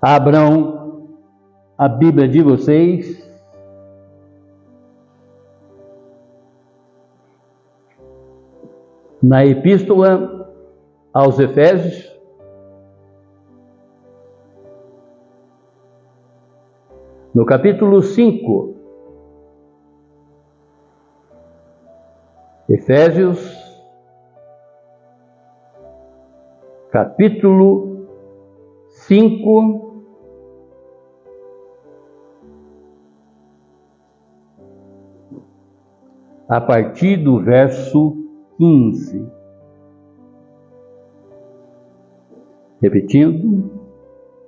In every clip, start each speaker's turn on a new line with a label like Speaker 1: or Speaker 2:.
Speaker 1: Abram a Bíblia de vocês na Epístola aos Efésios, no capítulo 5. Efésios, capítulo 5, a partir do verso 15. Repetindo,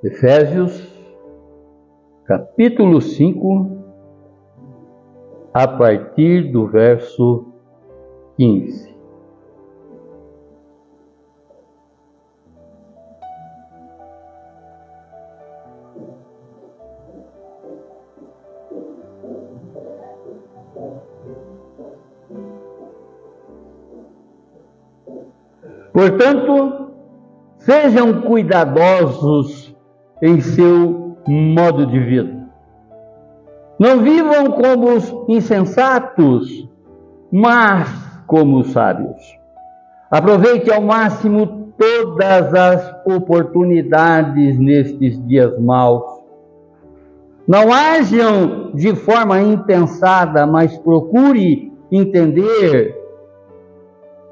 Speaker 1: Efésios, capítulo 5, a partir do verso 15. Portanto, sejam cuidadosos em seu modo de vida. Não vivam como os insensatos, mas como os sábios. Aproveite ao máximo todas as oportunidades nestes dias maus. Não ajam de forma impensada, mas procure entender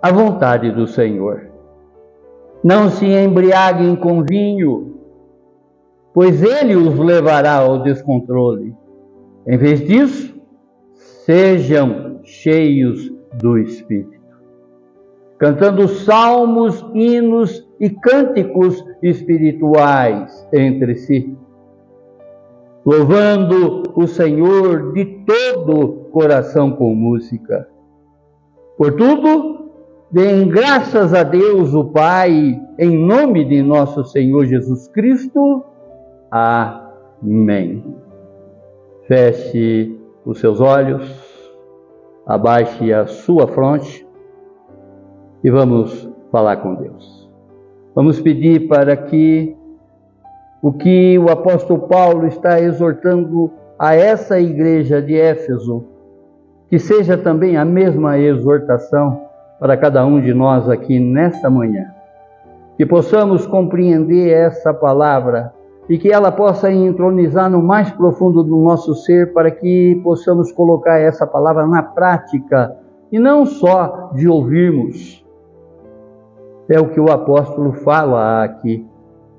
Speaker 1: a vontade do Senhor. Não se embriaguem com vinho, pois ele os levará ao descontrole. Em vez disso, sejam cheios do Espírito, cantando salmos, hinos e cânticos espirituais entre si, louvando o Senhor de todo o coração com música. Por tudo, deem graças a Deus o Pai, em nome de nosso Senhor Jesus Cristo. Amém. Feche os seus olhos, abaixe a sua fronte e vamos falar com Deus. Vamos pedir para que o apóstolo Paulo está exortando a essa igreja de Éfeso, que seja também a mesma exortação para cada um de nós aqui nesta manhã. Que possamos compreender essa palavra e que ela possa entronizar no mais profundo do nosso ser, para que possamos colocar essa palavra na prática e não só de ouvirmos. É o que o apóstolo fala aqui.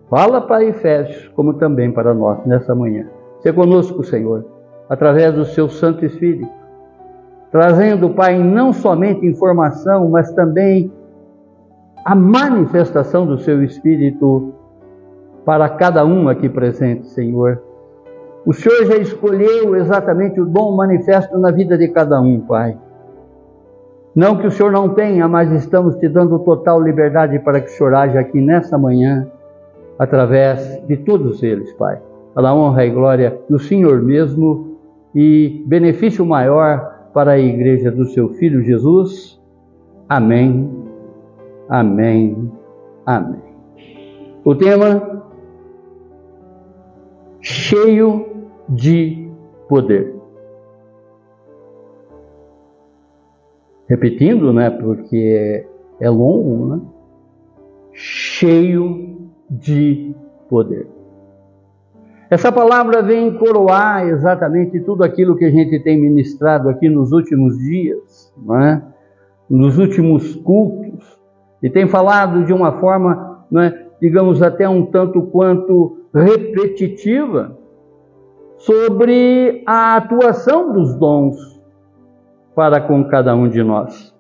Speaker 1: Fala para Efésios, como também para nós nessa manhã. Seja conosco, Senhor, através do seu Santo Espírito, trazendo, Pai, não somente informação, mas também a manifestação do seu Espírito para cada um aqui presente, Senhor. O Senhor já escolheu exatamente o dom manifesto na vida de cada um, Pai. Não que o Senhor não tenha, mas estamos te dando total liberdade para que o Senhor haja aqui nessa manhã, através de todos eles, Pai. Para a honra e glória do Senhor mesmo e benefício maior para a igreja do seu Filho Jesus. Amém, amém, amém. O tema: cheio de poder. Repetindo, porque é longo, Cheio de poder. Essa palavra vem coroar exatamente tudo aquilo que a gente tem ministrado aqui nos últimos dias, nos últimos cultos, e tem falado de uma forma, digamos, até um tanto quanto repetitiva, sobre a atuação dos dons para com cada um de nós.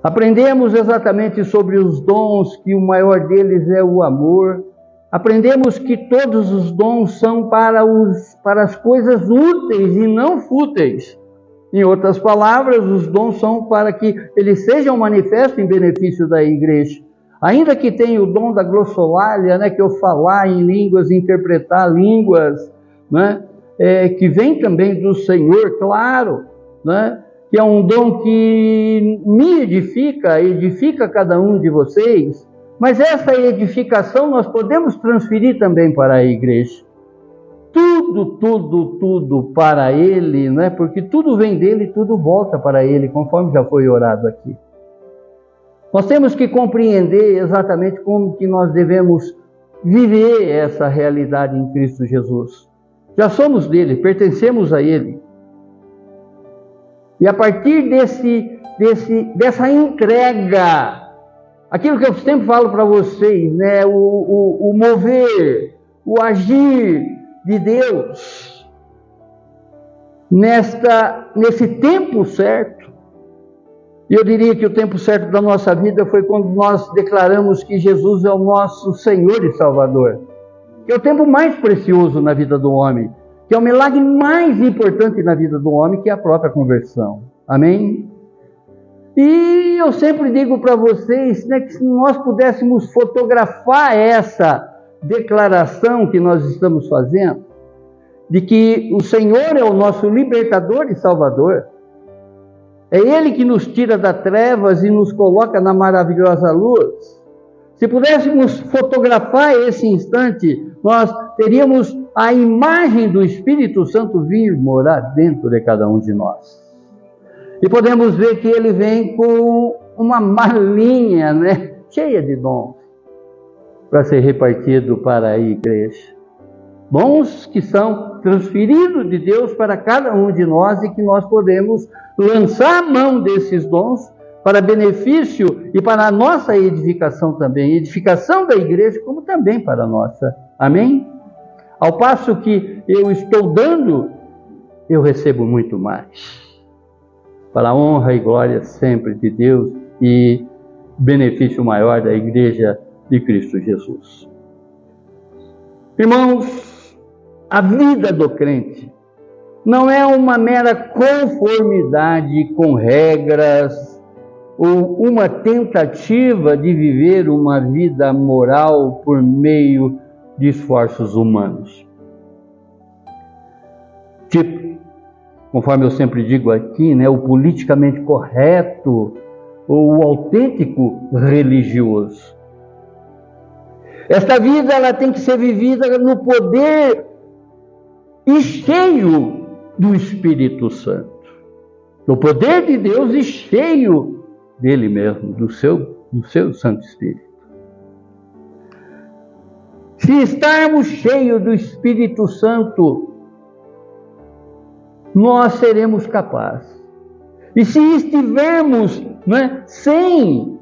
Speaker 1: Aprendemos exatamente sobre os dons, que o maior deles é o amor. Aprendemos que todos os dons são para as coisas úteis e não fúteis. Em outras palavras, os dons são para que eles sejam manifestos em benefício da igreja. Ainda que tenha o dom da glossolalia, que eu falar em línguas, interpretar línguas, que vem também do Senhor, claro, que é um dom que me edifica cada um de vocês, Mas essa edificação nós podemos transferir também para a igreja. Tudo para Ele, né? Porque tudo vem dele e tudo volta para Ele, conforme já foi orado aqui. Nós temos que compreender exatamente como que nós devemos viver essa realidade em Cristo Jesus. Já somos dele, pertencemos a Ele. E a partir dessa entrega, aquilo que eu sempre falo para vocês, né? O mover, o agir de Deus nesse tempo certo. E eu diria que o tempo certo da nossa vida foi quando nós declaramos que Jesus é o nosso Senhor e Salvador, que é o tempo mais precioso na vida do homem, que é o milagre mais importante na vida do homem, que é a própria conversão. Amém? E eu sempre digo para vocês, né, que se nós pudéssemos fotografar essa declaração que nós estamos fazendo, de que o Senhor é o nosso libertador e salvador, é Ele que nos tira das trevas e nos coloca na maravilhosa luz. Se pudéssemos fotografar esse instante, nós teríamos a imagem do Espírito Santo vir morar dentro de cada um de nós. E podemos ver que Ele vem com uma malinha, né, cheia de dons, para ser repartido para a igreja. Dons que são transferidos de Deus para cada um de nós e que nós podemos lançar a mão desses dons para benefício e para a nossa edificação também, edificação da igreja, como também para a nossa. Amém? Ao passo que eu estou dando, eu recebo muito mais. Para a honra e glória sempre de Deus e benefício maior da igreja de Cristo Jesus. Irmãos, a vida do crente não é uma mera conformidade com regras ou uma tentativa de viver uma vida moral por meio de esforços humanos. Tipo, conforme eu sempre digo aqui, né, o politicamente correto ou o autêntico religioso. Esta vida ela tem que ser vivida no poder e cheio do Espírito Santo. Do poder de Deus e cheio dele mesmo, do seu Santo Espírito. Se estarmos cheios do Espírito Santo, nós seremos capazes. E se estivermos, né, sem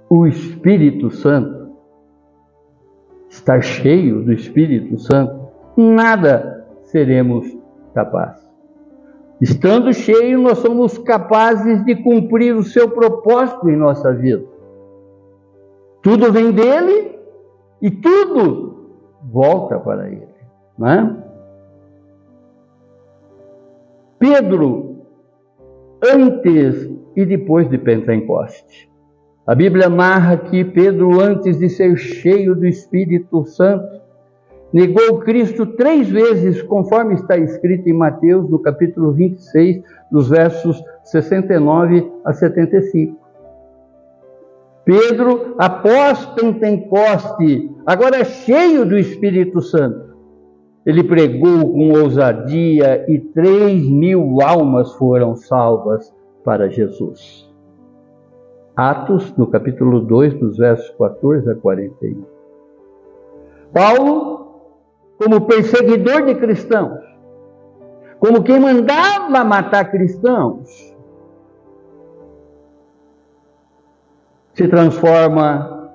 Speaker 1: o Espírito Santo, estar cheio do Espírito Santo, nada seremos capazes. Estando cheio, nós somos capazes de cumprir o seu propósito em nossa vida. Tudo vem dele e tudo volta para ele, não é? Pedro, antes e depois de Pentecoste. A Bíblia narra que Pedro, antes de ser cheio do Espírito Santo, negou Cristo 3 vezes, conforme está escrito em Mateus, no capítulo 26, dos versos 69 a 75. Pedro, após Pentecoste, agora cheio do Espírito Santo, ele pregou com ousadia e 3.000 almas foram salvas para Jesus. Atos, no capítulo 2, dos versos 14 a 41. Paulo, como perseguidor de cristãos, como quem mandava matar cristãos, se transforma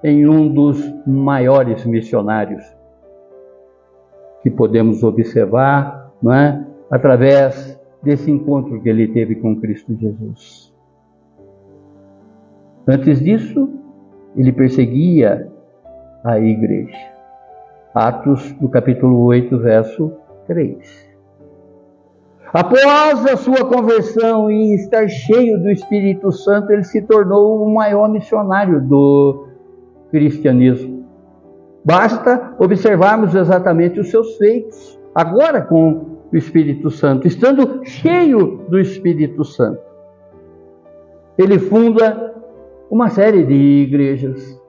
Speaker 1: em um dos maiores missionários que podemos observar, não é? Através desse encontro que ele teve com Cristo Jesus. Antes disso, ele perseguia a igreja. Atos, no capítulo 8, verso 3. Após a sua conversão e estar cheio do Espírito Santo, ele se tornou o maior missionário do cristianismo. Basta observarmos exatamente os seus feitos, agora com o Espírito Santo, estando cheio do Espírito Santo. Ele funda uma série de igrejas.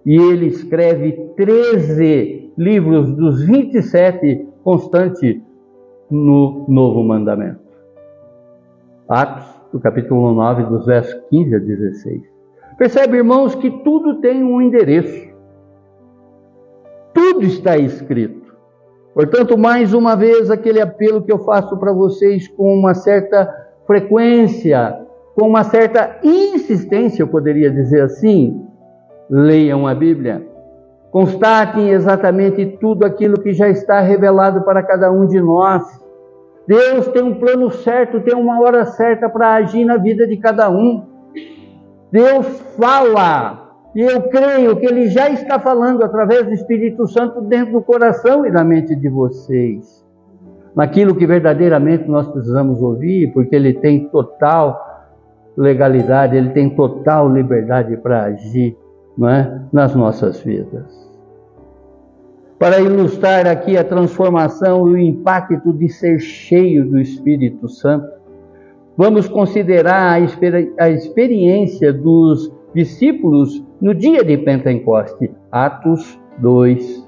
Speaker 1: E ele escreve 13 livros dos 27 constantes no Novo Mandamento. Atos, do capítulo 9, dos versos 15 a 16. Percebe, irmãos, que tudo tem um endereço. Tudo está escrito. Portanto, mais uma vez, aquele apelo que eu faço para vocês com uma certa frequência, com uma certa insistência, eu poderia dizer assim: leiam a Bíblia. Constatem exatamente tudo aquilo que já está revelado para cada um de nós. Deus tem um plano certo, tem uma hora certa para agir na vida de cada um. Deus fala. E eu creio que Ele já está falando através do Espírito Santo dentro do coração e da mente de vocês. Naquilo que verdadeiramente nós precisamos ouvir, porque Ele tem total legalidade, Ele tem total liberdade para agir, não é? Nas nossas vidas. Para ilustrar aqui a transformação e o impacto de ser cheio do Espírito Santo, vamos considerar a experiência dos discípulos no dia de Pentecoste, Atos 2.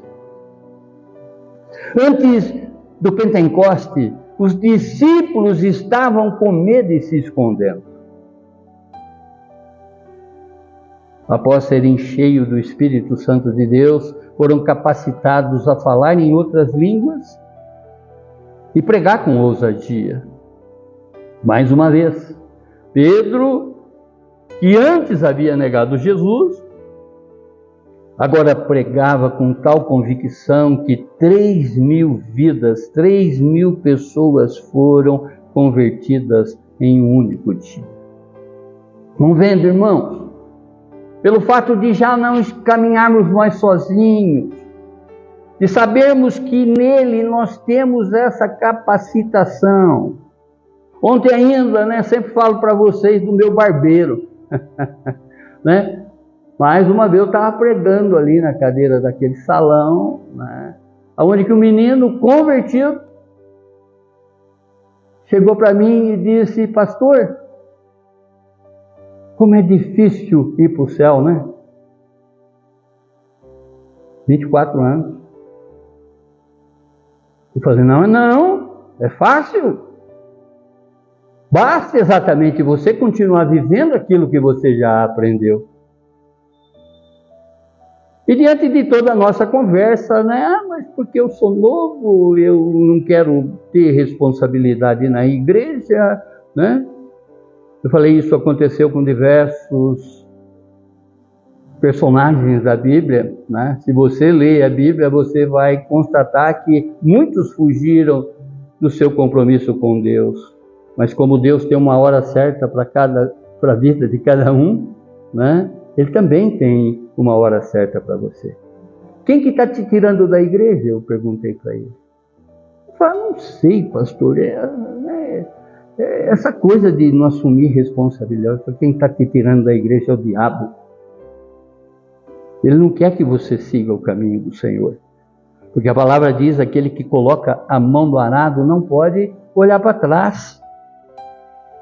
Speaker 1: Antes do Pentecoste, os discípulos estavam com medo e se escondendo. Após serem cheios do Espírito Santo de Deus, foram capacitados a falar em outras línguas e pregar com ousadia. Mais uma vez, Pedro, que antes havia negado Jesus, agora pregava com tal convicção que 3.000 vidas, 3.000 pessoas foram convertidas em um único dia. Vão vendo, irmãos? Pelo fato de já não caminharmos nós sozinhos, de sabermos que nele nós temos essa capacitação. Ontem ainda, sempre falo para vocês do meu barbeiro, Mais uma vez eu estava pregando ali na cadeira daquele salão, onde que o menino convertido chegou para mim e disse: pastor, como é difícil ir para o céu, 24 anos. Eu falei: não, é fácil. Basta exatamente você continuar vivendo aquilo que você já aprendeu. E diante de toda a nossa conversa, mas porque eu sou novo, eu não quero ter responsabilidade na igreja, Eu falei: isso aconteceu com diversos personagens da Bíblia, Se você ler a Bíblia, você vai constatar que muitos fugiram do seu compromisso com Deus. Mas como Deus tem uma hora certa para a vida de cada um, Ele também tem uma hora certa para você. Quem que está te tirando da igreja? Eu perguntei para ele. Eu falei: não sei, pastor, essa coisa de não assumir responsabilidade, quem está te tirando da igreja é o diabo. Ele não quer que você siga o caminho do Senhor. Porque a palavra diz: aquele que coloca a mão no arado não pode olhar para trás.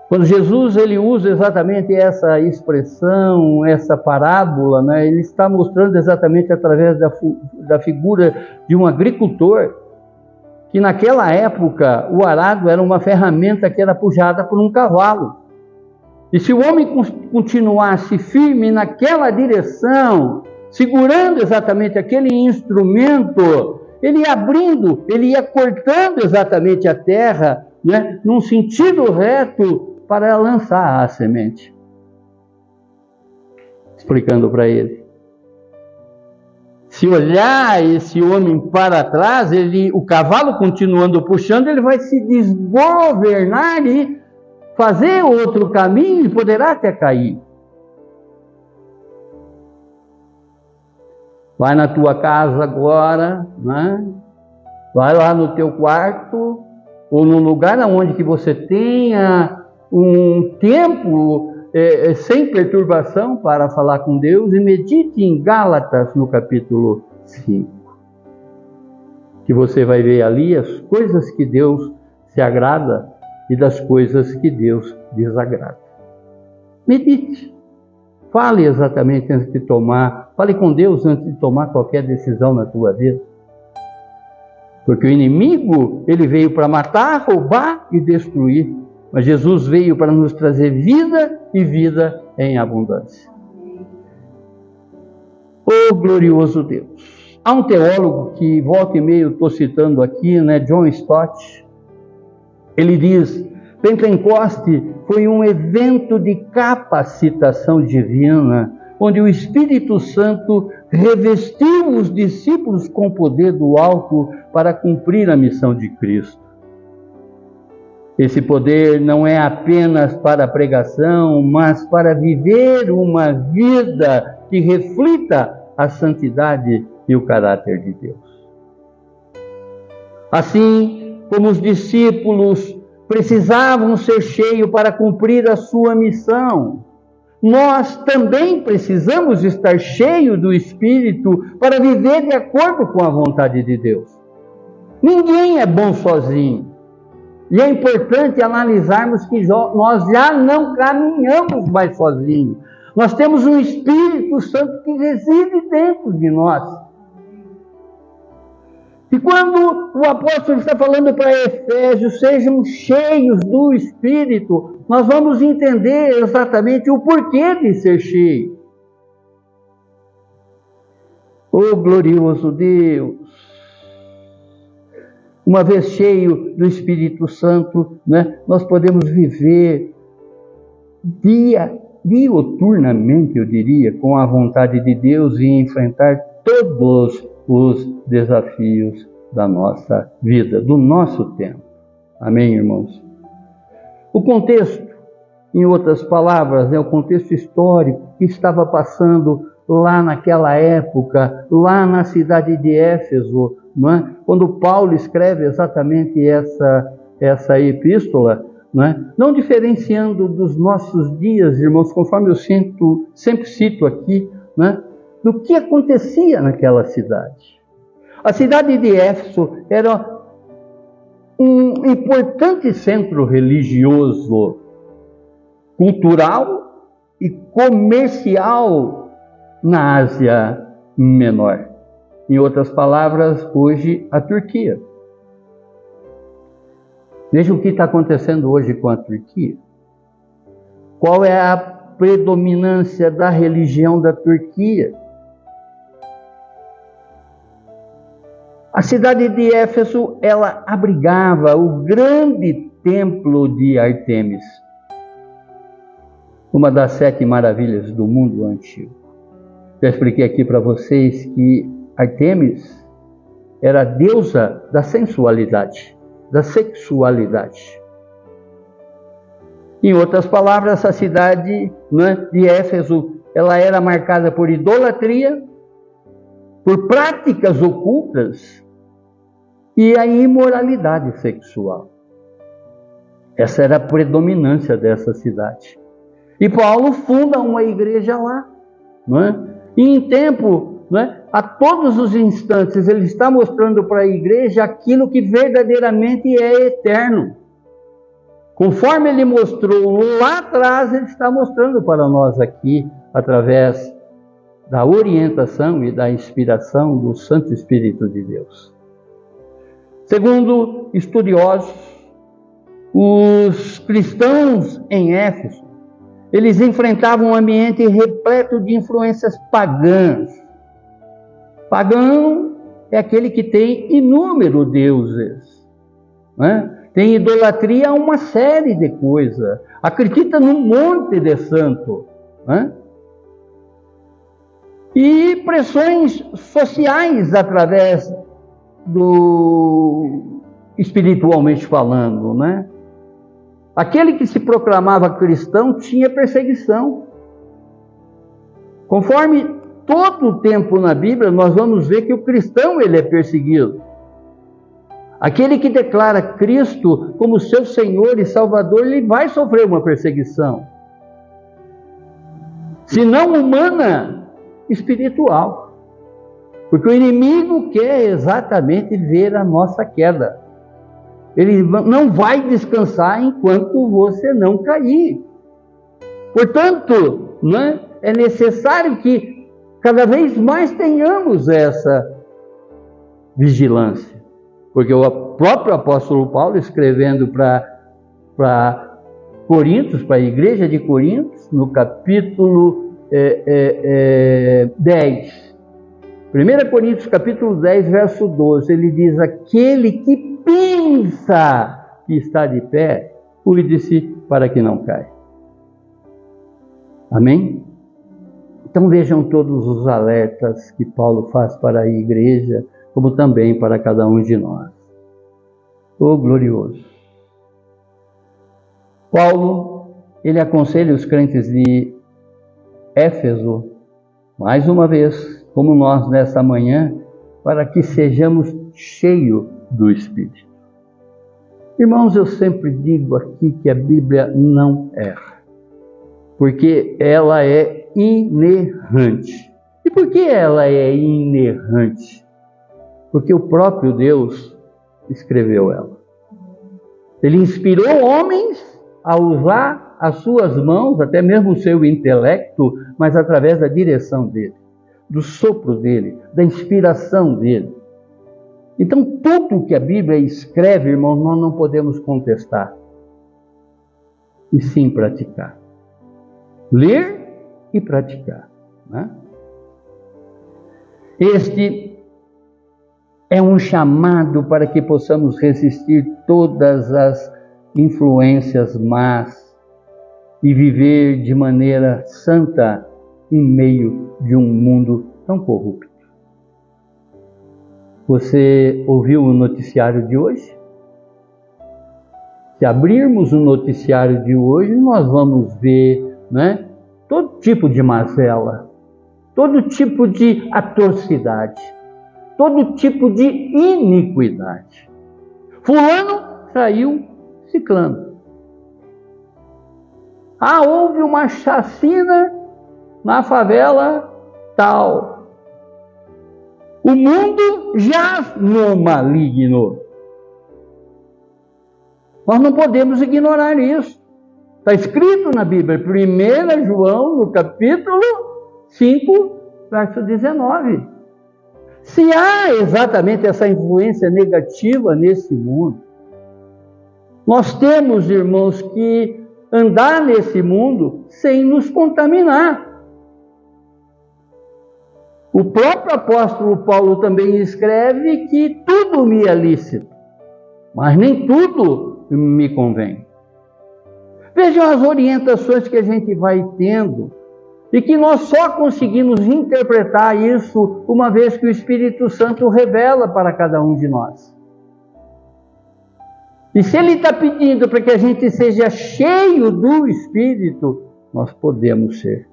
Speaker 1: Quando Jesus ele usa exatamente essa expressão, essa parábola, ele está mostrando exatamente através da figura de um agricultor, que naquela época o arado era uma ferramenta que era puxada por um cavalo. E se o homem continuasse firme naquela direção, segurando exatamente aquele instrumento, ele ia abrindo, ele ia cortando exatamente a terra, num sentido reto, para lançar a semente. Explicando para ele: se olhar esse homem para trás, o cavalo continuando puxando, ele vai se desgovernar e fazer outro caminho e poderá até cair. Vai na tua casa agora, Vai lá no teu quarto, ou no lugar onde que você tenha um tempo sem perturbação para falar com Deus, e medite em Gálatas no capítulo 5. Que você vai ver ali as coisas que Deus se agrada e das coisas que Deus desagrada. Medite. Fale exatamente antes de tomar, fale com Deus antes de tomar qualquer decisão na tua vida. Porque o inimigo, ele veio para matar, roubar e destruir. Mas Jesus veio para nos trazer vida e vida em abundância. Oh, glorioso Deus! Há um teólogo que volta e meia eu estou citando aqui, né, John Stott. Ele diz: Pentecoste foi um evento de capacitação divina, onde o Espírito Santo revestiu os discípulos com o poder do alto para cumprir a missão de Cristo. Esse poder não é apenas para a pregação, mas para viver uma vida que reflita a santidade e o caráter de Deus. Assim como os discípulos precisavam ser cheios para cumprir a sua missão, nós também precisamos estar cheios do Espírito para viver de acordo com a vontade de Deus. Ninguém é bom sozinho. E é importante analisarmos que nós já não caminhamos mais sozinhos. Nós temos um Espírito Santo que reside dentro de nós. E quando o apóstolo está falando para Efésios, sejam cheios do Espírito, nós vamos entender exatamente o porquê de ser cheio. Oh, glorioso Deus! Uma vez cheio do Espírito Santo, né, nós podemos viver dioturnamente, eu diria, com a vontade de Deus e enfrentar todos os desafios da nossa vida, do nosso tempo. Amém, irmãos? O contexto, em outras palavras, é o contexto histórico que estava passando lá naquela época, lá na cidade de Éfeso, não é? Quando Paulo escreve exatamente essa epístola, não diferenciando dos nossos dias, irmãos, conforme eu sempre cito aqui, do que acontecia naquela cidade. A cidade de Éfeso era um importante centro religioso, cultural e comercial na Ásia Menor. Em outras palavras, hoje, a Turquia. Veja o que está acontecendo hoje com a Turquia. Qual é a predominância da religião da Turquia? A cidade de Éfeso, ela abrigava o grande templo de Ártemis, uma das 7 maravilhas do mundo antigo. Já expliquei aqui para vocês que Ártemis era a deusa da sensualidade, da sexualidade. Em outras palavras, essa cidade, de Éfeso, ela era marcada por idolatria, por práticas ocultas e a imoralidade sexual. Essa era a predominância dessa cidade. E Paulo funda uma igreja lá, E em tempo, a todos os instantes, ele está mostrando para a igreja aquilo que verdadeiramente é eterno. Conforme ele mostrou lá atrás, ele está mostrando para nós aqui, através da orientação e da inspiração do Santo Espírito de Deus. Segundo estudiosos, os cristãos em Éfeso, eles enfrentavam um ambiente repleto de influências pagãs. Pagão é aquele que tem inúmeros deuses, Tem idolatria a uma série de coisas, acredita num monte de santo, E pressões sociais através do espiritualmente falando, Aquele que se proclamava cristão tinha perseguição. Conforme todo o tempo na Bíblia, nós vamos ver que o cristão ele é perseguido. Aquele que declara Cristo como seu Senhor e Salvador, ele vai sofrer uma perseguição. Se não humana, espiritual. Porque o inimigo quer exatamente ver a nossa queda. Ele não vai descansar enquanto você não cair. Portanto, é necessário que cada vez mais tenhamos essa vigilância. Porque o próprio apóstolo Paulo, escrevendo para Coríntios, para a igreja de Coríntios, no capítulo 10, 1 Coríntios capítulo 10, verso 12, ele diz: aquele que pensa que está de pé, cuide-se para que não caia. Amém? Então vejam todos os alertas que Paulo faz para a igreja, como também para cada um de nós. Oh, glorioso! Paulo, ele aconselha os crentes de Éfeso, mais uma vez, como nós nessa manhã, para que sejamos cheios do Espírito. Irmãos, eu sempre digo aqui que a Bíblia não erra, porque ela é inerrante. E por que ela é inerrante? Porque o próprio Deus escreveu ela. Ele inspirou homens a usar as suas mãos, até mesmo o seu intelecto, mas através da direção dele, do sopro dele, da inspiração dele. Então, tudo que a Bíblia escreve, irmãos, nós não podemos contestar, e sim praticar. Ler e praticar, né? Este é um chamado para que possamos resistir todas as influências más e viver de maneira santa em meio de um mundo tão corrupto. Você ouviu o noticiário de hoje? Se abrirmos o noticiário de hoje, nós vamos ver, né, todo tipo de mazela, todo tipo de atrocidade, todo tipo de iniquidade. Fulano traiu ciclano. Ah, houve uma chacina na favela tal. O mundo jaz no maligno. Nós não podemos ignorar isso. Está escrito na Bíblia, 1 João, no capítulo 5, verso 19. Se há exatamente essa influência negativa nesse mundo, nós temos, irmãos, que andar nesse mundo sem nos contaminar. O próprio apóstolo Paulo também escreve que tudo me é lícito, mas nem tudo me convém. Vejam as orientações que a gente vai tendo e que nós só conseguimos interpretar isso uma vez que o Espírito Santo revela para cada um de nós. E se Ele está pedindo para que a gente seja cheio do Espírito, nós podemos ser.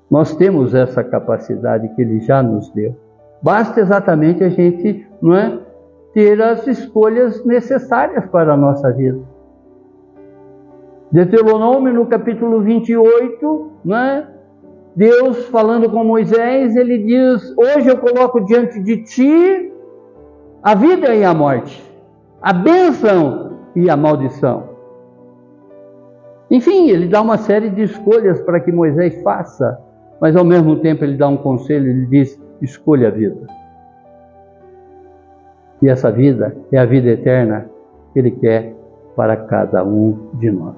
Speaker 1: Nós temos essa capacidade que Ele já nos deu. Basta exatamente a gente, ter as escolhas necessárias para a nossa vida. Deuteronômio, no capítulo 28, Deus falando com Moisés, Ele diz: hoje eu coloco diante de ti a vida e a morte, a bênção e a maldição. Enfim, Ele dá uma série de escolhas para que Moisés faça, mas ao mesmo tempo Ele dá um conselho, Ele diz: escolha a vida. E essa vida é a vida eterna que Ele quer para cada um de nós.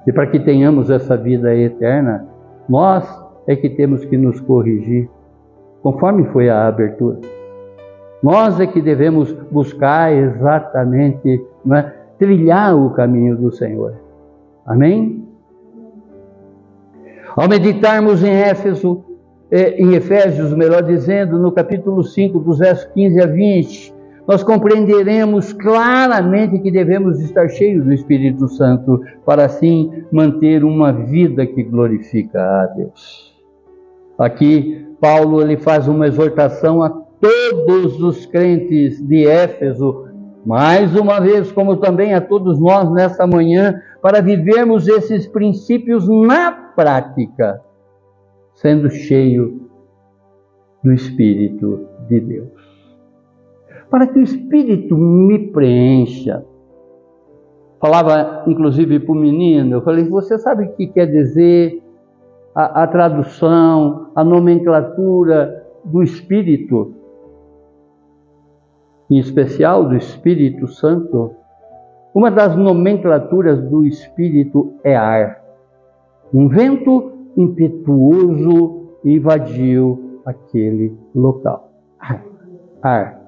Speaker 1: E para que tenhamos essa vida eterna, nós é que temos que nos corrigir, conforme foi a abertura. Nós é que devemos buscar exatamente, trilhar o caminho do Senhor. Amém? Ao meditarmos em Efésios, melhor dizendo, no capítulo 5, dos versos 15 a 20, nós compreenderemos claramente que devemos estar cheios do Espírito Santo para assim manter uma vida que glorifica a Deus. Aqui, Paulo ele faz uma exortação a todos os crentes de Éfeso, mais uma vez, como também a todos nós nesta manhã, para vivermos esses princípios na prática, sendo cheio do Espírito de Deus. Para que o Espírito me preencha. Falava, inclusive, para o menino, eu falei: você sabe o que quer dizer a tradução, a nomenclatura do Espírito, em especial do Espírito Santo, uma das nomenclaturas do Espírito é ar. Um vento impetuoso invadiu aquele local. Ar.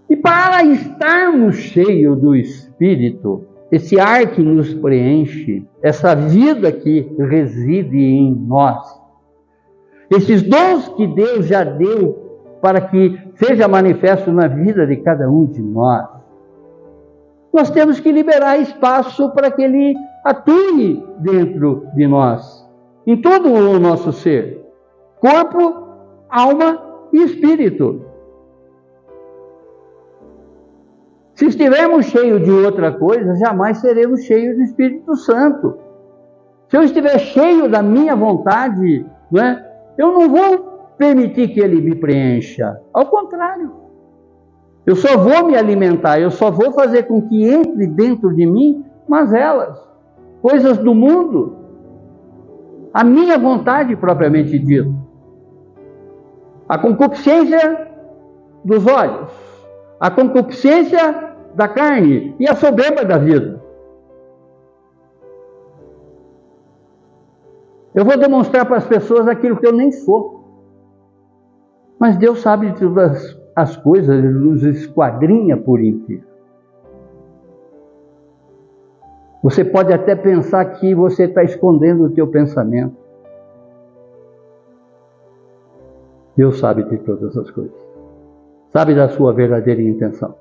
Speaker 1: E para estarmos cheios do Espírito, esse ar que nos preenche, essa vida que reside em nós, esses dons que Deus já deu para que seja manifesto na vida de cada um de nós, nós temos que liberar espaço para que Ele atue dentro de nós, em todo o nosso ser, corpo, alma e espírito. Se estivermos cheios de outra coisa, jamais seremos cheios do Espírito Santo. Se eu estiver cheio da minha vontade, eu não vou permitir que Ele me preencha. Ao contrário. Eu só vou me alimentar, eu só vou fazer com que entre dentro de mim mazelas, coisas do mundo, a minha vontade propriamente dito. A concupiscência dos olhos, a concupiscência da carne e a soberba da vida. Eu vou demonstrar para as pessoas aquilo que eu nem sou. Mas Deus sabe de todas as coisas, Ele nos esquadrinha por inteiro. Você pode até pensar que você está escondendo o teu pensamento. Deus sabe de todas as coisas. Sabe da sua verdadeira intenção.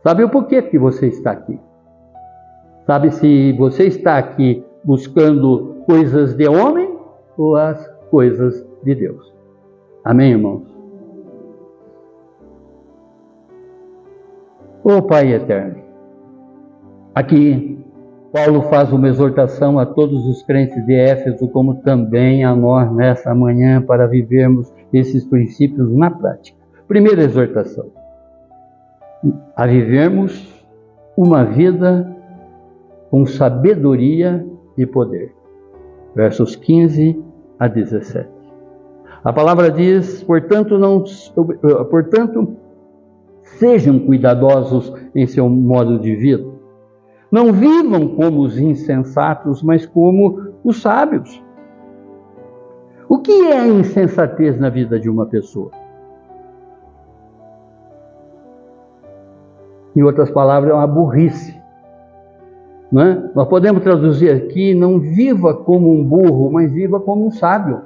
Speaker 1: Sabe o porquê que você está aqui. Sabe se você está aqui buscando coisas de homem ou as coisas de Deus. Amém, irmãos? Ô Pai eterno, aqui Paulo faz uma exortação a todos os crentes de Éfeso, como também a nós nessa manhã, para vivermos esses princípios na prática. Primeira exortação, a vivermos uma vida com sabedoria e poder. Versos 15 a 17. A palavra diz, portanto, sejam cuidadosos em seu modo de vida. Não vivam como os insensatos, mas como os sábios. O que é a insensatez na vida de uma pessoa? Em outras palavras, é uma burrice. Não é? Nós podemos traduzir aqui, não viva como um burro, mas viva como um sábio.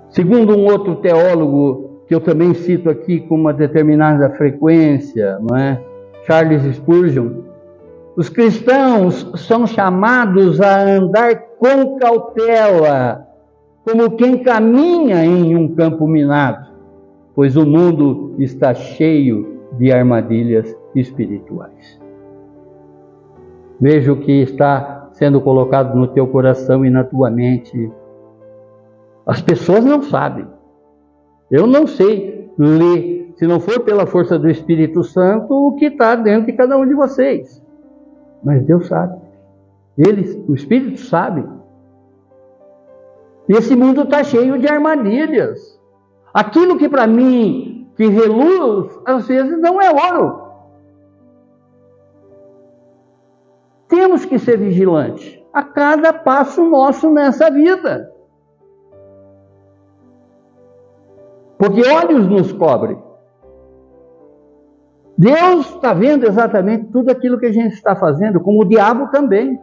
Speaker 1: Segundo um outro teólogo, que eu também cito aqui com uma determinada frequência, não é? Charles Spurgeon, os cristãos são chamados a andar com cautela, como quem caminha em um campo minado, pois o mundo está cheio de armadilhas espirituais. Veja o que está sendo colocado no teu coração e na tua mente. As pessoas não sabem. Eu não sei ler, se não for pela força do Espírito Santo, o que está dentro de cada um de vocês. Mas Deus sabe. O Espírito sabe. E esse mundo está cheio de armadilhas. Aquilo que para mim, que reluz, às vezes não é ouro. Temos que ser vigilantes a cada passo nosso nessa vida. Porque olhos nos cobrem. Deus está vendo exatamente tudo aquilo que a gente está fazendo, como o diabo também.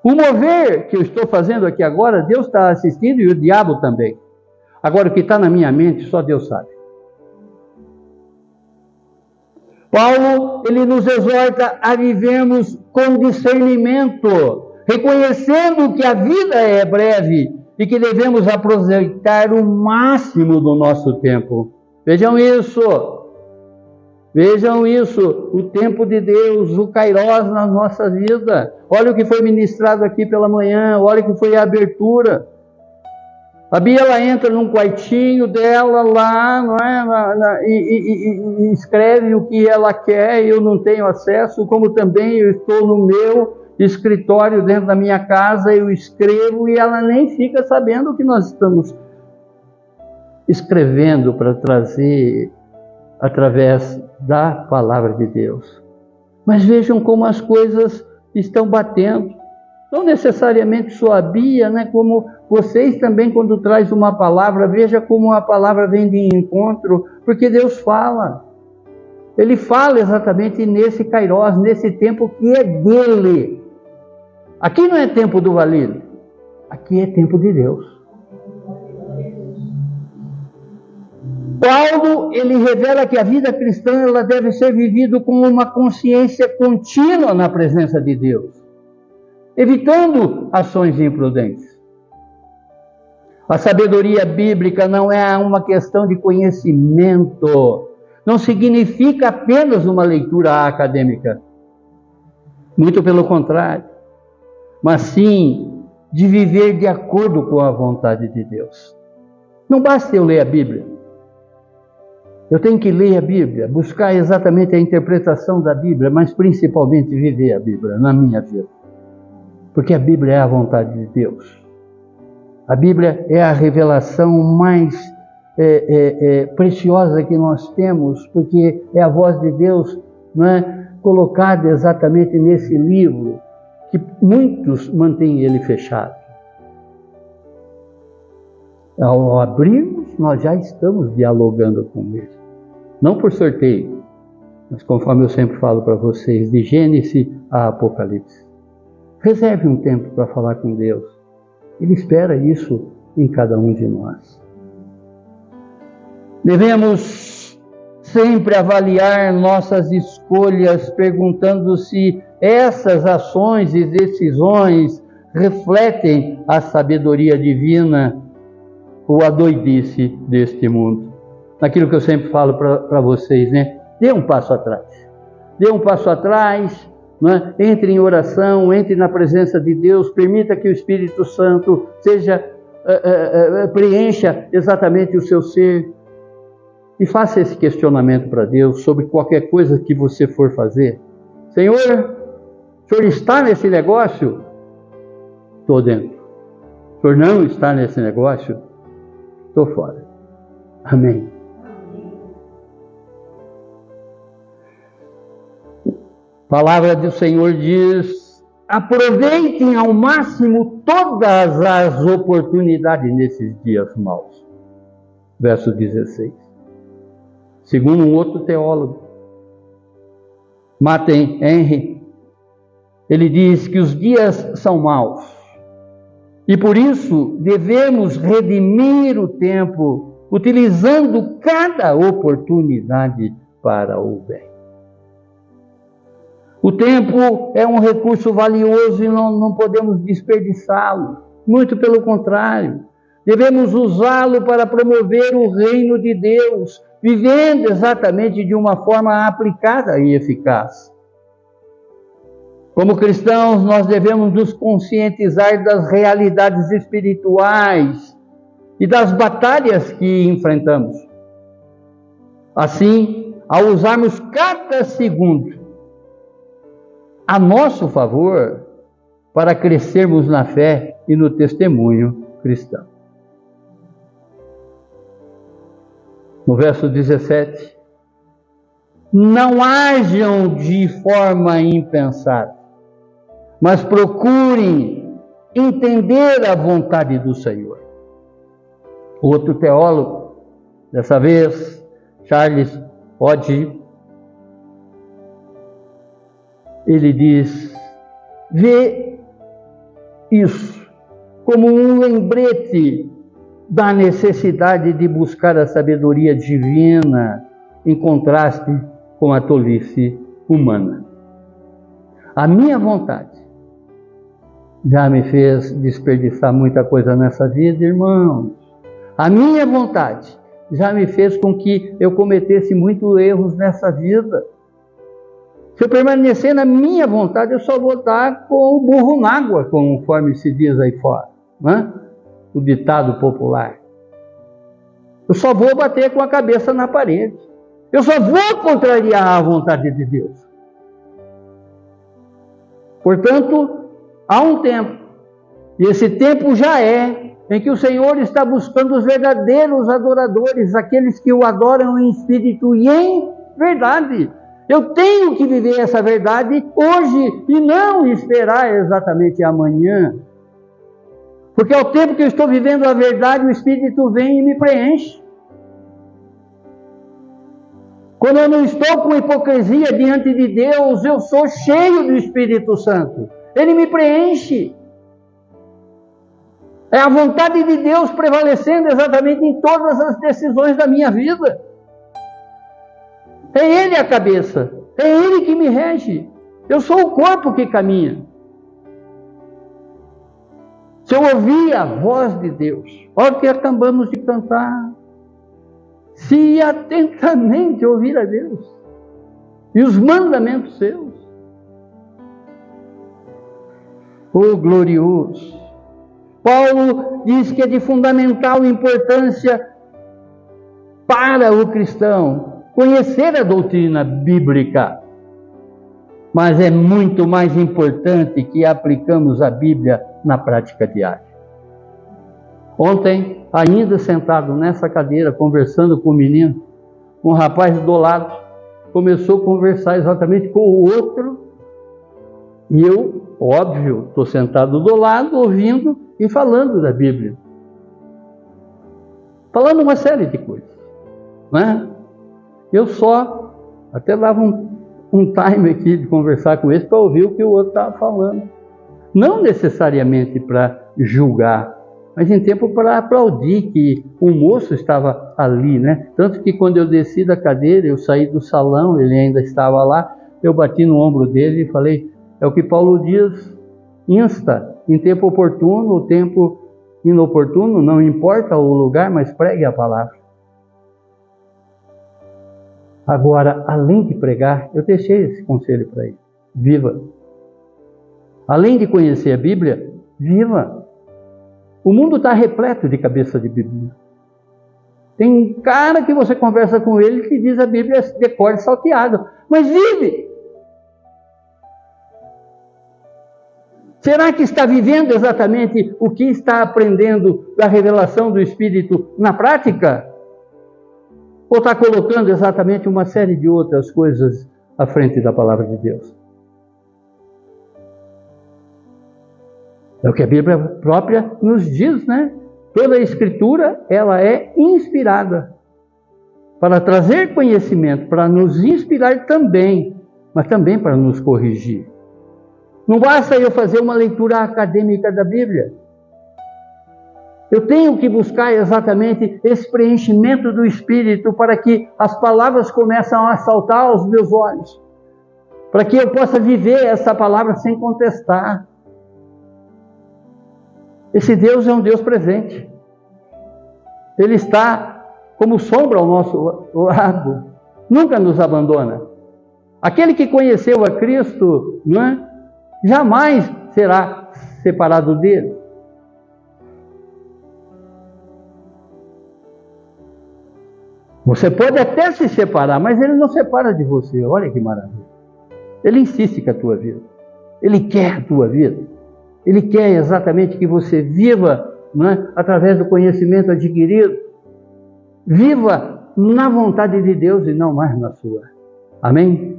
Speaker 1: O mover que eu estou fazendo aqui agora, Deus está assistindo e o diabo também. Agora, o que está na minha mente, só Deus sabe. Paulo, ele nos exorta a vivermos com discernimento, reconhecendo que a vida é breve e que devemos aproveitar o máximo do nosso tempo. Vejam isso, o tempo de Deus, o Kairos na nossa vida. Olha o que foi ministrado aqui pela manhã, olha o que foi a abertura. A Bia, ela entra num quartinho dela lá, não é? E escreve o que ela quer, eu não tenho acesso, como também eu estou no meu escritório dentro da minha casa, eu escrevo e ela nem fica sabendo o que nós estamos escrevendo para trazer através da palavra de Deus. Mas vejam como as coisas estão batendo. Não necessariamente só a Bia, né? Como vocês também, quando traz uma palavra, veja como a palavra vem de encontro, porque Deus fala. Ele fala exatamente nesse Kairós, nesse tempo que é dele. Aqui não é tempo do valido, aqui é tempo de Deus. Paulo, ele revela que a vida cristã ela deve ser vivida com uma consciência contínua na presença de Deus, evitando ações imprudentes. A sabedoria bíblica não é uma questão de conhecimento, não significa apenas uma leitura acadêmica, muito pelo contrário, mas sim de viver de acordo com a vontade de Deus. Não basta eu ler a Bíblia. Eu tenho que ler a Bíblia, buscar exatamente a interpretação da Bíblia, mas principalmente viver a Bíblia na minha vida. Porque a Bíblia é a vontade de Deus. A Bíblia é a revelação mais preciosa que nós temos, porque é a voz de Deus, não é, colocada exatamente nesse livro, que muitos mantêm ele fechado. Ao abrirmos, nós já estamos dialogando com ele. Não por sorteio, mas conforme eu sempre falo para vocês, de Gênesis a Apocalipse. Reserve um tempo para falar com Deus. Ele espera isso em cada um de nós. Devemos sempre avaliar nossas escolhas, perguntando se essas ações e decisões refletem a sabedoria divina ou a doidice deste mundo. Naquilo que eu sempre falo para vocês, né? Dê um passo atrás. Dê um passo atrás, né? Entre em oração, entre na presença de Deus, permita que o Espírito Santo preencha exatamente o seu ser. E faça esse questionamento para Deus sobre qualquer coisa que você for fazer. Senhor, o Senhor está nesse negócio? Estou dentro. O Senhor não está nesse negócio? Estou fora. Amém. A palavra do Senhor diz: aproveitem ao máximo todas as oportunidades nesses dias maus. Verso 16. Segundo um outro teólogo, Martin Henry, ele diz que os dias são maus e por isso devemos redimir o tempo utilizando cada oportunidade para o bem. O tempo é um recurso valioso e não podemos desperdiçá-lo. Muito pelo contrário, devemos usá-lo para promover o reino de Deus, vivendo exatamente de uma forma aplicada e eficaz. Como cristãos, nós devemos nos conscientizar das realidades espirituais e das batalhas que enfrentamos. Assim, ao usarmos cada segundo a nosso favor para crescermos na fé e no testemunho cristão. No verso 17, não hajam de forma impensada, mas procurem entender a vontade do Senhor. Outro teólogo, dessa vez, Charles Hodge, ele diz: vê isso como um lembrete da necessidade de buscar a sabedoria divina em contraste com a tolice humana. A minha vontade já me fez desperdiçar muita coisa nessa vida, irmãos. A minha vontade já me fez com que eu cometesse muitos erros nessa vida. Se eu permanecer na minha vontade, eu só vou estar com o burro na água, conforme se diz aí fora, né? o ditado popular. Eu só vou bater com a cabeça na parede. Eu só vou contrariar a vontade de Deus. Portanto, há um tempo, e esse tempo já é, em que o Senhor está buscando os verdadeiros adoradores, aqueles que o adoram em espírito e em verdade. Eu tenho que viver essa verdade hoje e não esperar exatamente amanhã. Porque ao tempo que eu estou vivendo a verdade, o Espírito vem e me preenche. Quando eu não estou com hipocrisia diante de Deus, eu sou cheio do Espírito Santo. Ele me preenche. É a vontade de Deus prevalecendo exatamente em todas as decisões da minha vida. É Ele a cabeça. É Ele que me rege. Eu sou o corpo que caminha. Se eu ouvir a voz de Deus, olha o que acabamos de cantar. Se atentamente ouvir a Deus e os mandamentos seus. Oh, glorioso! Paulo diz que é de fundamental importância para o cristão conhecer a doutrina bíblica. Mas é muito mais importante que aplicamos a Bíblia na prática diária. Ontem, ainda sentado nessa cadeira, conversando com o menino, um rapaz do lado começou a conversar exatamente com o outro, e eu, óbvio, estou sentado do lado, ouvindo e falando da Bíblia. Falando uma série de coisas, né? Eu só até dava um time aqui de conversar com esse para ouvir o que o outro estava falando. Não necessariamente para julgar, mas em tempo para aplaudir que o moço estava ali, né? Tanto que quando eu desci da cadeira, eu saí do salão, ele ainda estava lá, eu bati no ombro dele e falei, é o que Paulo diz, insta, em tempo oportuno, ou tempo inoportuno, não importa o lugar, mas pregue a palavra. Agora, além de pregar, eu deixei esse conselho para ele, viva. Além de conhecer a Bíblia, viva. O mundo está repleto de cabeça de Bíblia. Tem cara que você conversa com ele que diz a Bíblia de cor salteado, mas vive. Será que está vivendo exatamente o que está aprendendo da revelação do Espírito na prática? Ou está colocando exatamente uma série de outras coisas à frente da palavra de Deus? É o que a Bíblia própria nos diz, né? Toda a Escritura, ela é inspirada para trazer conhecimento, para nos inspirar também, mas também para nos corrigir. Não basta eu fazer uma leitura acadêmica da Bíblia. Eu tenho que buscar exatamente esse preenchimento do Espírito para que as palavras comecem a saltar aos meus olhos. Para que eu possa viver essa palavra sem contestar. Esse Deus é um Deus presente. Ele está como sombra ao nosso lado. Nunca nos abandona. Aquele que conheceu a Cristo, não é? Jamais será separado dele. Você pode até se separar, mas ele não separa de você. Olha que maravilha. Ele insiste com a tua vida. Ele quer a tua vida. Ele quer exatamente que você viva, não é? Através do conhecimento adquirido. Viva na vontade de Deus e não mais na sua. Amém?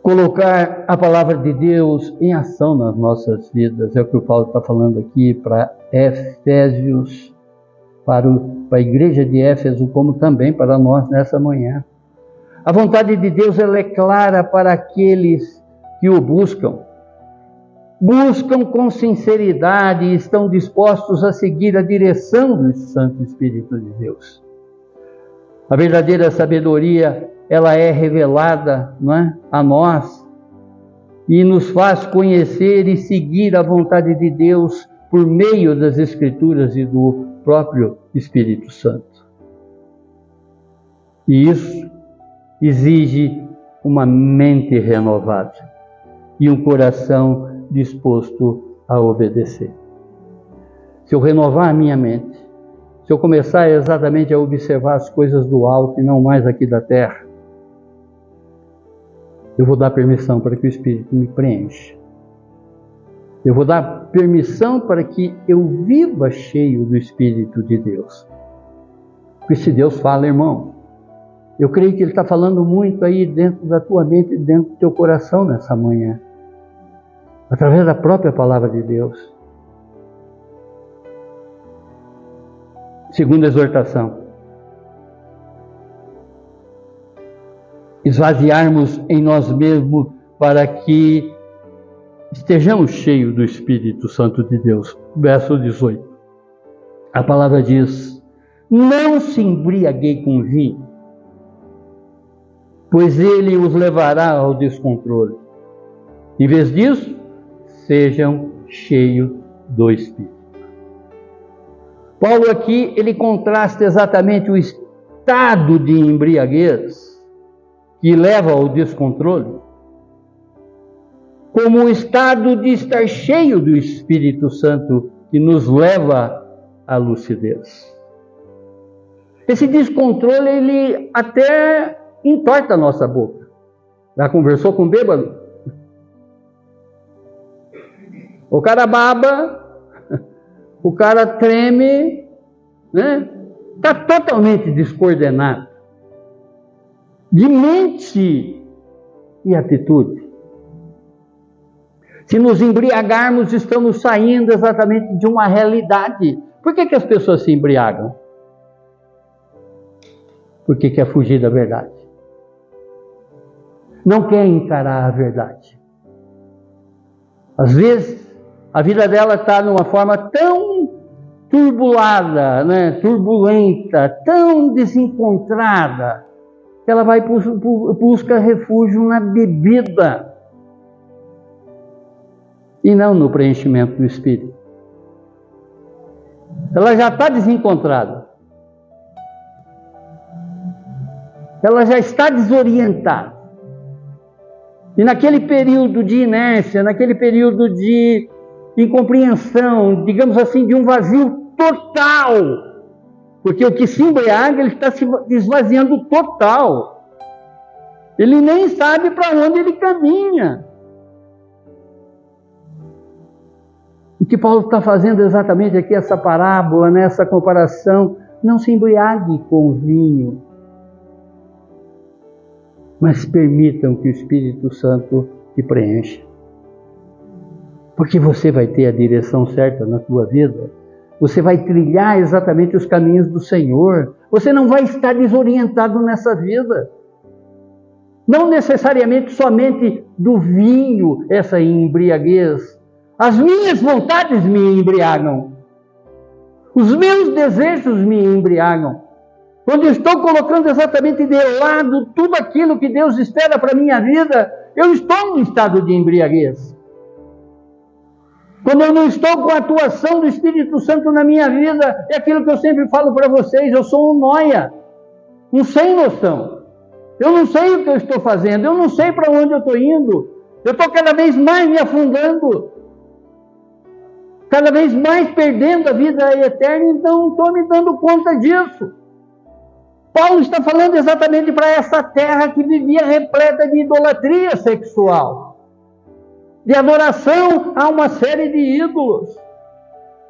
Speaker 1: Colocar a palavra de Deus em ação nas nossas vidas. É o que o Paulo está falando aqui para Efésios, para a igreja de Éfeso, como também para nós nessa manhã. A vontade de Deus ela é clara para aqueles que o buscam. Buscam com sinceridade e estão dispostos a seguir a direção do Santo Espírito de Deus. A verdadeira sabedoria, ela é revelada, não é, a nós e nos faz conhecer e seguir a vontade de Deus por meio das Escrituras e do próprio Espírito Santo. E isso exige uma mente renovada e um coração disposto a obedecer. Se eu renovar a minha mente, se eu começar exatamente a observar as coisas do alto e não mais aqui da terra, eu vou dar permissão para que o Espírito me preencha. Eu vou dar permissão para que eu viva cheio do Espírito de Deus. Porque se Deus fala, irmão, eu creio que Ele está falando muito aí dentro da tua mente e dentro do teu coração nessa manhã. Através da própria palavra de Deus. Segunda exortação. Esvaziarmos em nós mesmos para que estejamos cheios do Espírito Santo de Deus. Verso 18. A palavra diz: não se embriaguei com vinho, pois ele os levará ao descontrole. Em vez disso, sejam cheios do Espírito. Paulo aqui, ele contrasta exatamente o estado de embriaguez que leva ao descontrole, como o estado de estar cheio do Espírito Santo que nos leva à lucidez. Esse descontrole, ele até entorta a nossa boca. Já conversou com o bêbado? O cara baba, o cara treme, né? Está totalmente descoordenado de mente e atitude. Se nos embriagarmos, estamos saindo exatamente de uma realidade. Por que as pessoas se embriagam? Porque quer fugir da verdade. Não quer encarar a verdade. Às vezes, a vida dela está numa forma tão turbulada, né? Turbulenta, tão desencontrada, que ela vai buscar refúgio na bebida e não no preenchimento do Espírito. Ela já está desencontrada. Ela já está desorientada. E naquele período de inércia, naquele período de incompreensão, digamos assim, de um vazio total, porque o que se embriaga, ele está se esvaziando total. Ele nem sabe para onde ele caminha. O que Paulo está fazendo exatamente aqui, essa parábola, né, essa comparação, não se embriague com vinho, mas permitam que o Espírito Santo te preencha. Porque você vai ter a direção certa na tua vida. Você vai trilhar exatamente os caminhos do Senhor. Você não vai estar desorientado nessa vida. Não necessariamente somente do vinho, essa embriaguez. As minhas vontades me embriagam. Os meus desejos me embriagam. Quando eu estou colocando exatamente de lado tudo aquilo que Deus espera para a minha vida, eu estou em estado de embriaguez. Quando eu não estou com a atuação do Espírito Santo na minha vida, é aquilo que eu sempre falo para vocês, eu sou um nóia, um sem noção. Eu não sei o que eu estou fazendo, eu não sei para onde eu estou indo. Eu estou cada vez mais me afundando, cada vez mais perdendo a vida eterna, então não estou me dando conta disso. Paulo está falando exatamente para essa terra que vivia repleta de idolatria sexual, de adoração a uma série de ídolos.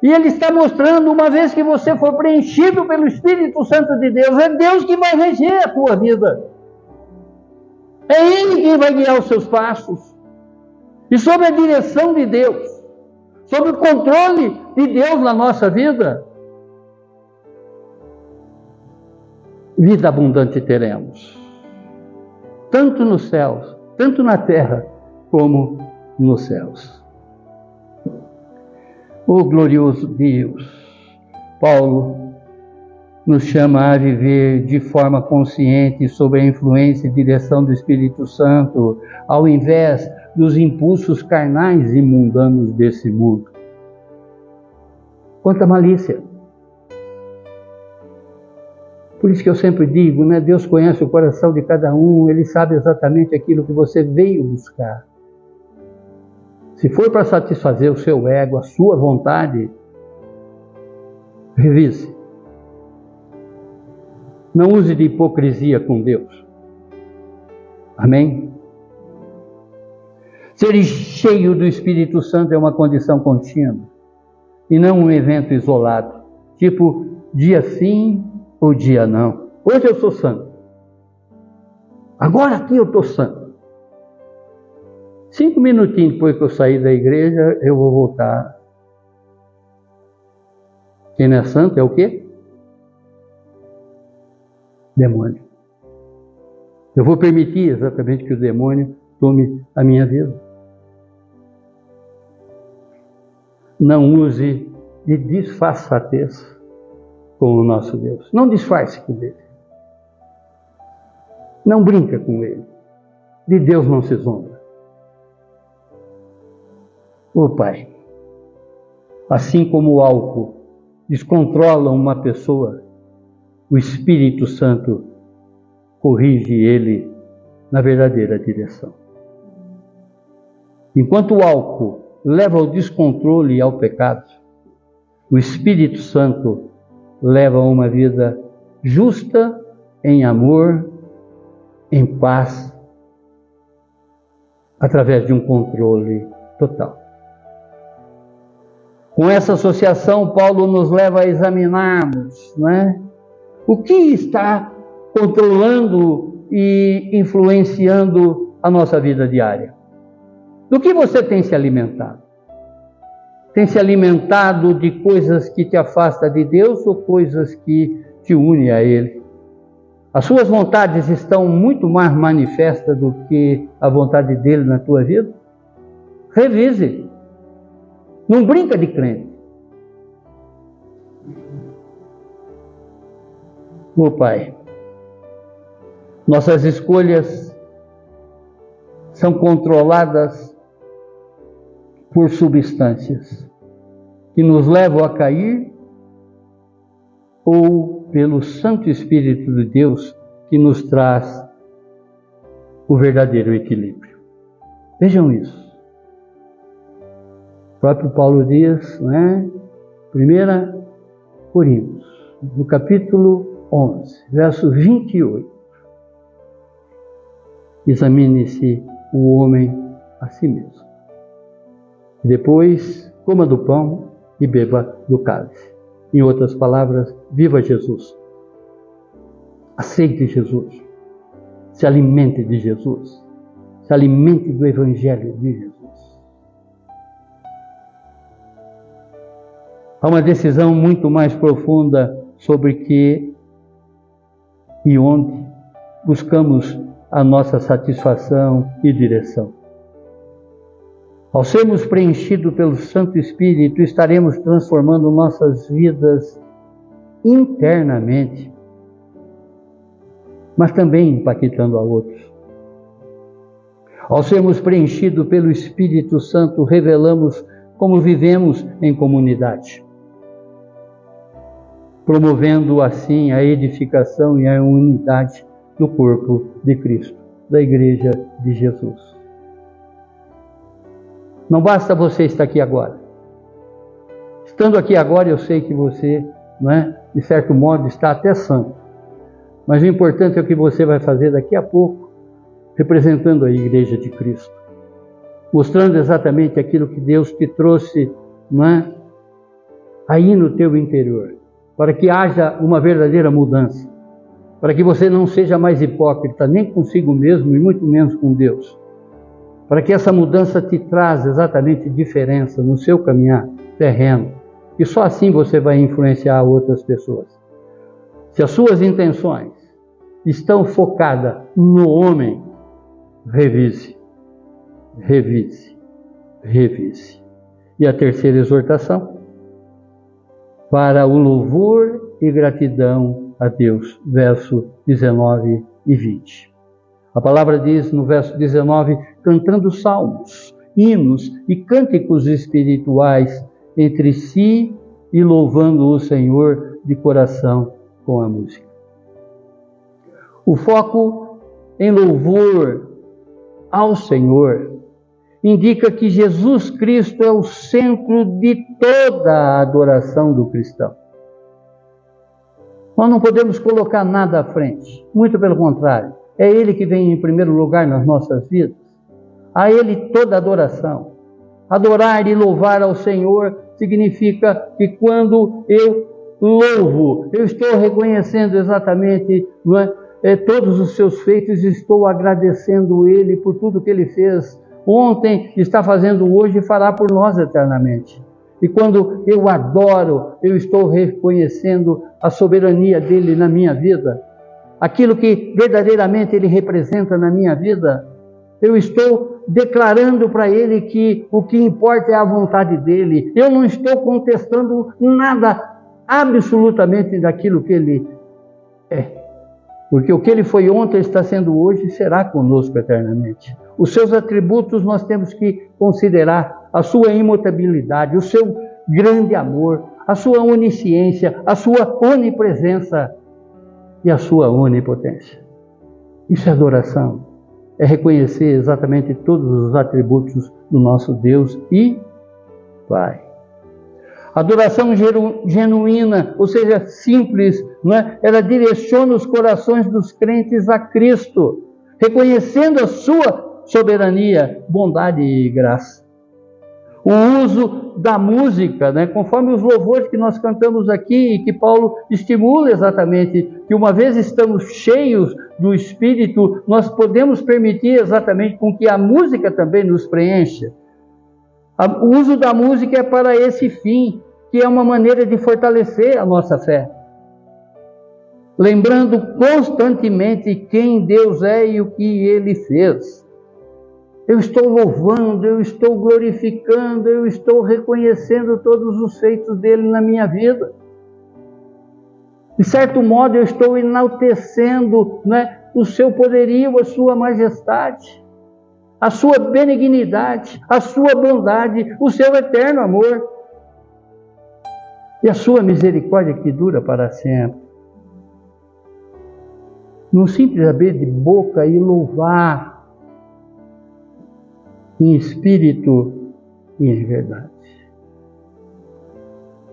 Speaker 1: E ele está mostrando, uma vez que você for preenchido pelo Espírito Santo de Deus, é Deus que vai reger a tua vida. É Ele quem vai guiar os seus passos. E sob a direção de Deus, sob o controle de Deus na nossa vida, vida abundante teremos. Tanto nos céus, tanto na terra, como nos céus. Oh glorioso Deus! Paulo nos chama a viver de forma consciente sob a influência e direção do Espírito Santo, ao invés dos impulsos carnais e mundanos desse mundo. Quanta malícia! Por isso que eu sempre digo, né? Deus conhece o coração de cada um, Ele sabe exatamente aquilo que você veio buscar. Se for para satisfazer o seu ego, a sua vontade, revise. Não use de hipocrisia com Deus. Amém? Ser cheio do Espírito Santo é uma condição contínua e não um evento isolado, tipo dia sim ou dia não. Hoje eu sou santo. Agora aqui eu estou santo. 5 minutinhos depois que eu sair da igreja, eu vou voltar. Quem não é santo é o quê? Demônio. Eu vou permitir exatamente que o demônio tome a minha vida. Não use de disfarçatez com o nosso Deus. Não disfarce com Ele. Não brinca com Ele. De Deus não se zomba. Ô Pai, assim como o álcool descontrola uma pessoa, o Espírito Santo corrige ele na verdadeira direção. Enquanto o álcool leva ao descontrole e ao pecado, o Espírito Santo leva a uma vida justa, em amor, em paz, através de um controle total. Com essa associação, Paulo nos leva a examinarmos, o que está controlando e influenciando a nossa vida diária. Do que você tem se alimentado? Tem se alimentado de coisas que te afastam de Deus ou coisas que te unem a Ele? As suas vontades estão muito mais manifestas do que a vontade dele na tua vida? Revise. Não brinca de crente. Ô Pai, nossas escolhas são controladas por substâncias que nos levam a cair ou pelo Santo Espírito de Deus que nos traz o verdadeiro equilíbrio. Vejam isso. O próprio Paulo diz, 1 Coríntios, no capítulo 11, verso 28. Examine-se o homem a si mesmo. Depois, coma do pão e beba do cálice. Em outras palavras, viva Jesus. Aceite Jesus. Se alimente de Jesus. Se alimente do Evangelho de Jesus. Há uma decisão muito mais profunda sobre que e onde buscamos a nossa satisfação e direção. Ao sermos preenchidos pelo Santo Espírito, estaremos transformando nossas vidas internamente, mas também impactando a outros. Ao sermos preenchidos pelo Espírito Santo, revelamos como vivemos em comunidade, promovendo assim a edificação e a unidade do corpo de Cristo, da Igreja de Jesus. Não basta você estar aqui agora. Estando aqui agora, eu sei que você, de certo modo, está até santo. Mas o importante é o que você vai fazer daqui a pouco, representando a Igreja de Cristo. Mostrando exatamente aquilo que Deus te trouxe, aí no teu interior. Para que haja uma verdadeira mudança. Para que você não seja mais hipócrita, nem consigo mesmo e muito menos com Deus. Para que essa mudança te traga exatamente diferença no seu caminhar terreno. E só assim você vai influenciar outras pessoas. Se as suas intenções estão focadas no homem, revise. Revise. Revise. E a terceira exortação? Para o louvor e gratidão a Deus, verso 19 e 20. A palavra diz no verso 19, cantando salmos, hinos e cânticos espirituais entre si e louvando o Senhor de coração com a música. O foco em louvor ao Senhor indica que Jesus Cristo é o centro de toda a adoração do cristão. Nós não podemos colocar nada à frente, muito pelo contrário. É Ele que vem em primeiro lugar nas nossas vidas. A Ele toda adoração. Adorar e louvar ao Senhor significa que quando eu louvo, eu estou reconhecendo exatamente, não é, todos os seus feitos, estou agradecendo Ele por tudo que Ele fez ontem, está fazendo hoje e fará por nós eternamente. E quando eu adoro, eu estou reconhecendo a soberania dEle na minha vida, aquilo que verdadeiramente Ele representa na minha vida. Eu estou declarando para Ele que o que importa é a vontade dEle. Eu não estou contestando nada absolutamente daquilo que Ele é. Porque o que Ele foi ontem está sendo hoje e será conosco eternamente. Os seus atributos nós temos que considerar: a sua imutabilidade, o seu grande amor, a sua onisciência, a sua onipresença e a sua onipotência. Isso é adoração. É reconhecer exatamente todos os atributos do nosso Deus e Pai. Adoração genuína, ou seja, simples, não é? Ela direciona os corações dos crentes a Cristo, reconhecendo a sua soberania, bondade e graça. O uso da música, né? Conforme os louvores que nós cantamos aqui e que Paulo estimula exatamente, que uma vez estamos cheios do Espírito, nós podemos permitir exatamente com que a música também nos preencha. O uso da música é para esse fim, que é uma maneira de fortalecer a nossa fé. Lembrando constantemente quem Deus é e o que Ele fez. Eu estou louvando, eu estou glorificando, eu estou reconhecendo todos os feitos dEle na minha vida. De certo modo, eu estou enaltecendo, né, o seu poderio, a sua majestade, a sua benignidade, a sua bondade, o seu eterno amor e a sua misericórdia que dura para sempre. Num simples abrir de boca e louvar em espírito e em verdade.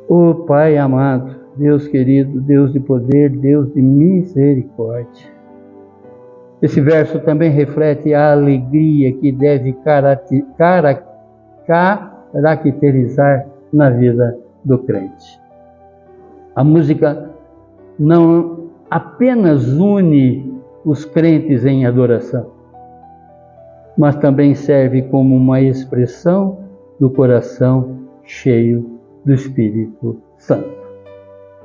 Speaker 1: Ó Pai amado, Deus querido, Deus de poder, Deus de misericórdia. Esse verso também reflete a alegria que deve caracterizar na vida do crente. A música não apenas une os crentes em adoração, mas também serve como uma expressão do coração cheio do Espírito Santo.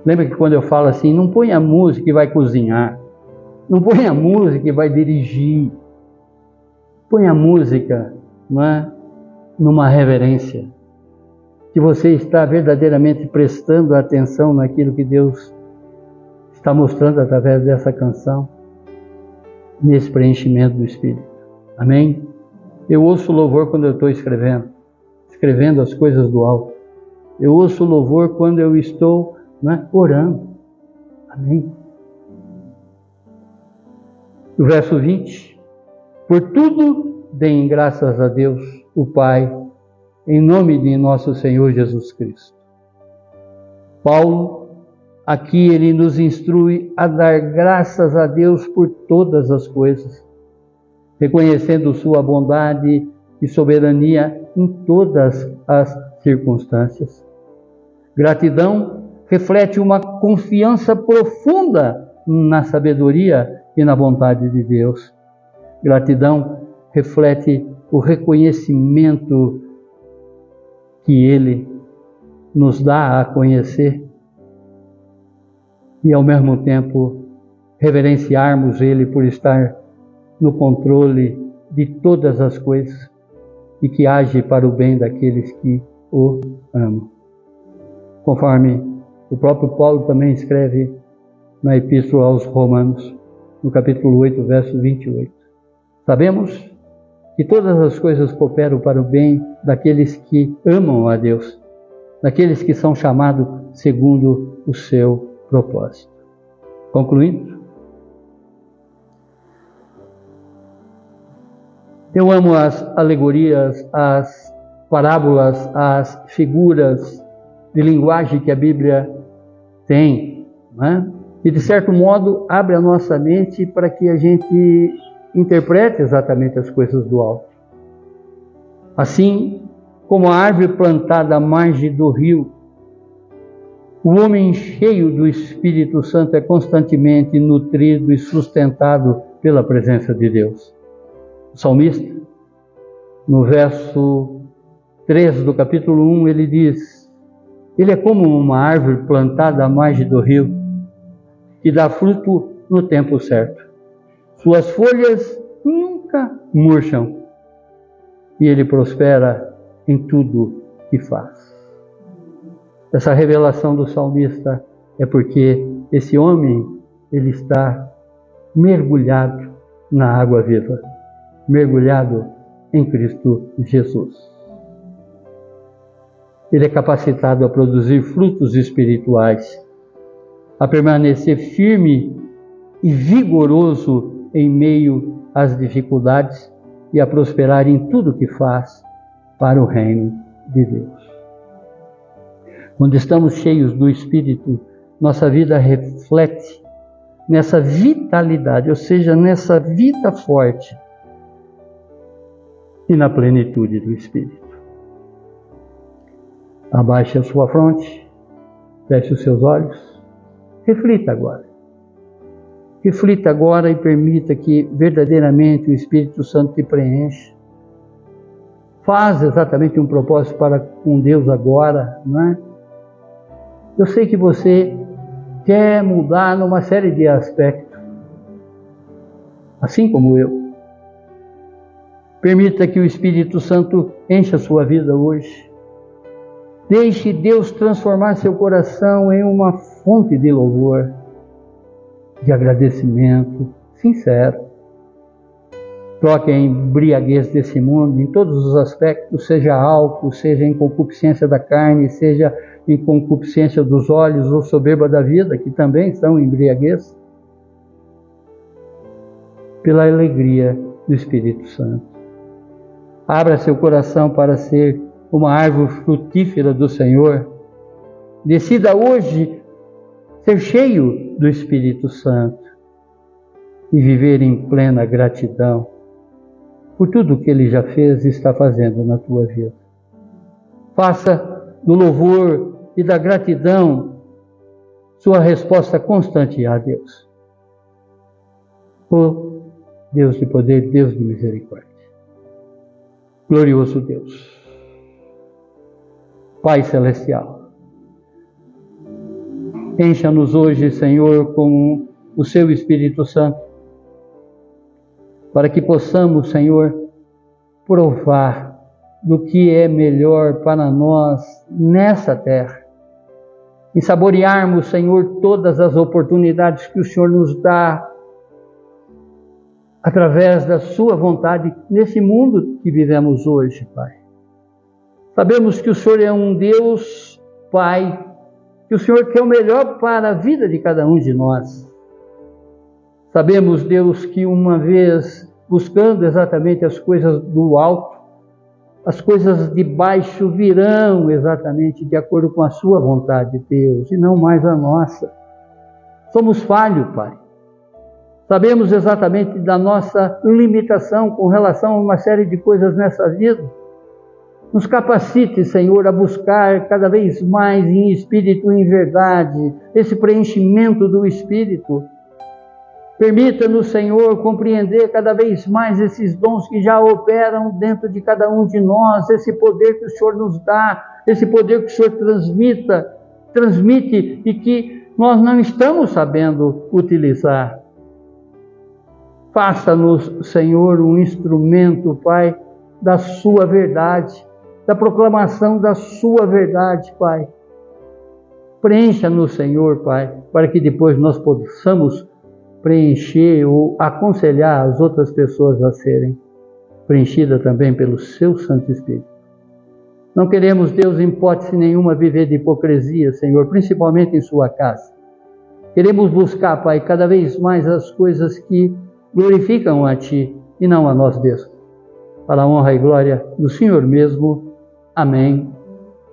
Speaker 1: Lembra que quando eu falo assim, não põe a música e vai cozinhar, não põe a música e vai dirigir, põe a música, não é, numa reverência, que você está verdadeiramente prestando atenção naquilo que Deus está mostrando através dessa canção, nesse preenchimento do Espírito. Amém? Eu ouço louvor quando eu estou escrevendo as coisas do alto. Eu ouço louvor quando eu estou, né, orando. Amém? O verso 20. Por tudo deem graças a Deus, o Pai, em nome de nosso Senhor Jesus Cristo. Paulo, aqui ele nos instrui a dar graças a Deus por todas as coisas, reconhecendo sua bondade e soberania em todas as circunstâncias. Gratidão reflete uma confiança profunda na sabedoria e na vontade de Deus. Gratidão reflete o reconhecimento que Ele nos dá a conhecer e, ao mesmo tempo, reverenciarmos Ele por estar no controle de todas as coisas e que age para o bem daqueles que o amam. Conforme o próprio Paulo também escreve na Epístola aos Romanos, no capítulo 8, verso 28. Sabemos que todas as coisas cooperam para o bem daqueles que amam a Deus, daqueles que são chamados segundo o seu propósito. Concluindo, Eu amo as alegorias, as parábolas, as figuras de linguagem que a Bíblia tem, né? E de certo modo abre a nossa mente para que a gente interprete exatamente as coisas do alto. Assim como a árvore plantada à margem do rio, o homem cheio do Espírito Santo é constantemente nutrido e sustentado pela presença de Deus. O salmista, no verso 3 do capítulo 1, ele diz: ele é como uma árvore plantada à margem do rio, que dá fruto no tempo certo. Suas folhas nunca murcham, e ele prospera em tudo que faz. Essa revelação do salmista é porque esse homem, ele está mergulhado na água viva, mergulhado em Cristo Jesus. Ele é capacitado a produzir frutos espirituais, a permanecer firme e vigoroso em meio às dificuldades e a prosperar em tudo que faz para o reino de Deus. Quando estamos cheios do Espírito, nossa vida reflete nessa vitalidade, ou seja, nessa vida forte e na plenitude do Espírito. Abaixe a sua fronte, feche os seus olhos, reflita agora. Reflita agora e permita que verdadeiramente o Espírito Santo te preencha. Faz exatamente um propósito para com Deus agora, não é? Eu sei que você quer mudar numa série de aspectos, assim como eu. Permita que o Espírito Santo encha a sua vida hoje. Deixe Deus transformar seu coração em uma fonte de louvor, de agradecimento sincero. Troque a embriaguez desse mundo em todos os aspectos, seja álcool, seja em concupiscência da carne, seja em concupiscência dos olhos ou soberba da vida, que também são embriaguez, pela alegria do Espírito Santo. Abra seu coração para ser uma árvore frutífera do Senhor. Decida hoje ser cheio do Espírito Santo e viver em plena gratidão por tudo que Ele já fez e está fazendo na tua vida. Faça do louvor e da gratidão sua resposta constante a Deus. Oh, Deus de poder, Deus de misericórdia. Glorioso Deus. Pai Celestial, encha-nos hoje, Senhor, com o Seu Espírito Santo, para que possamos, Senhor, provar do que é melhor para nós nessa terra e saborearmos, Senhor, todas as oportunidades que o Senhor nos dá através da Sua vontade nesse mundo que vivemos hoje, Pai. Sabemos que o Senhor é um Deus, Pai, que o Senhor quer o melhor para a vida de cada um de nós. Sabemos, Deus, que uma vez buscando exatamente as coisas do alto, as coisas de baixo virão exatamente de acordo com a Sua vontade, Deus, e não mais a nossa. Somos falhos, Pai. Sabemos exatamente da nossa limitação com relação a uma série de coisas nessa vida. Nos capacite, Senhor, a buscar cada vez mais em espírito e em verdade, esse preenchimento do Espírito. Permita-nos, Senhor, compreender cada vez mais esses dons que já operam dentro de cada um de nós, esse poder que o Senhor nos dá, esse poder que o Senhor transmite e que nós não estamos sabendo utilizar. Faça-nos, Senhor, um instrumento, Pai, da Sua verdade, da proclamação da Sua verdade, Pai. Preencha-nos, Senhor, Pai, para que depois nós possamos preencher ou aconselhar as outras pessoas a serem preenchidas também pelo Seu Santo Espírito. Não queremos, Deus, em hipótese nenhuma, viver de hipocrisia, Senhor, principalmente em Sua casa. Queremos buscar, Pai, cada vez mais as coisas que glorificam a Ti e não a nós mesmos. para a honra e glória do Senhor mesmo. Amém,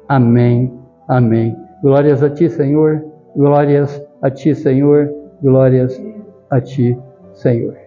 Speaker 1: amém, amém. Glórias a Ti, Senhor, glórias a Ti, Senhor, glórias a Ti, Senhor.